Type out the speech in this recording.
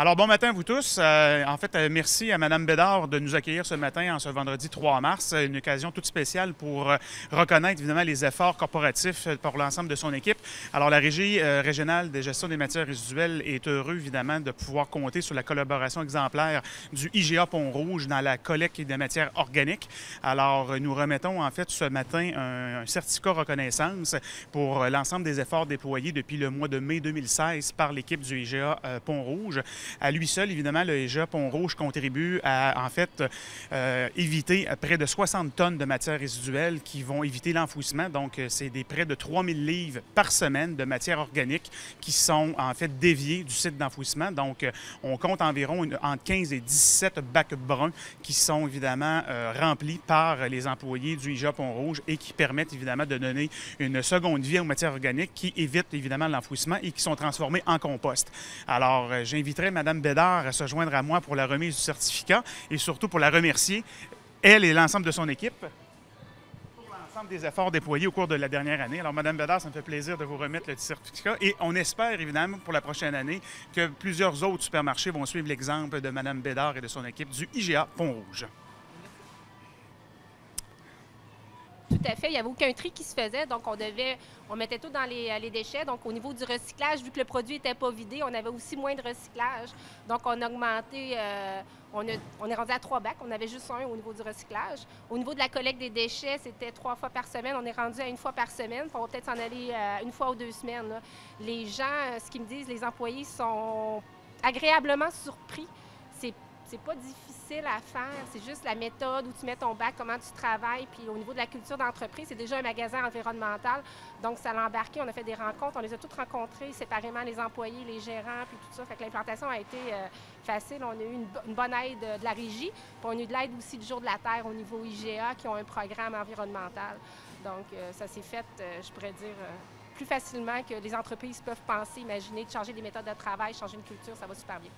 Alors, bon matin à vous tous. Merci à Mme Bédard de nous accueillir ce matin, en ce vendredi 3 mars. Une occasion toute spéciale pour reconnaître, évidemment, les efforts corporatifs pour l'ensemble de son équipe. Alors, la Régie régionale de gestion des matières résiduelles est heureux, évidemment, de pouvoir compter sur la collaboration exemplaire du IGA Pont-Rouge dans la collecte des matières organiques. Alors, nous remettons, en fait, ce matin un certificat reconnaissance pour l'ensemble des efforts déployés depuis le mois de mai 2016 par l'équipe du IGA Pont-Rouge. À lui seul, évidemment, le IGA Pont-Rouge contribue à, éviter près de 60 tonnes de matières résiduelles qui vont éviter l'enfouissement. Donc, c'est des près de 3000 livres par semaine de matières organiques qui sont, en fait, déviées du site d'enfouissement. Donc, on compte environ entre 15 et 17 bacs bruns qui sont, évidemment, remplis par les employés du IGA Pont-Rouge et qui permettent, évidemment, de donner une seconde vie aux matières organiques qui évitent, évidemment, l'enfouissement et qui sont transformées en compost. Alors, j'inviterai Mme Bédard à se joindre à moi pour la remise du certificat et surtout pour la remercier, elle et l'ensemble de son équipe, pour l'ensemble des efforts déployés au cours de la dernière année. Alors, Mme Bédard, ça me fait plaisir de vous remettre le certificat et on espère, évidemment, pour la prochaine année, que plusieurs autres supermarchés vont suivre l'exemple de Mme Bédard et de son équipe du IGA Pont-Rouge. Tout à fait. Il n'y avait aucun tri qui se faisait, donc on mettait tout dans les déchets. Donc, au niveau du recyclage, vu que le produit n'était pas vidé, on avait aussi moins de recyclage. Donc, on a augmenté, on est rendu à 3 bacs. On avait juste un au niveau du recyclage. Au niveau de la collecte des déchets, c'était 3 fois par semaine. On est rendu à 1 fois par semaine. On va peut-être s'en aller 1 fois ou 2 semaines. Là. Les gens, ce qu'ils me disent, les employés sont agréablement surpris. C'est pas difficile à faire, c'est juste la méthode où tu mets ton bac, comment tu travailles. Puis au niveau de la culture d'entreprise, c'est déjà un magasin environnemental. Donc, ça l'a embarqué, on a fait des rencontres, on les a toutes rencontrées séparément, les employés, les gérants, puis tout ça. Fait que l'implantation a été facile. On a eu une bonne aide de la régie, puis on a eu de l'aide aussi du Jour de la Terre au niveau IGA, qui ont un programme environnemental. Donc, ça s'est fait, je pourrais dire, plus facilement que les entreprises peuvent penser, imaginer, de changer des méthodes de travail, changer une culture, ça va super bien.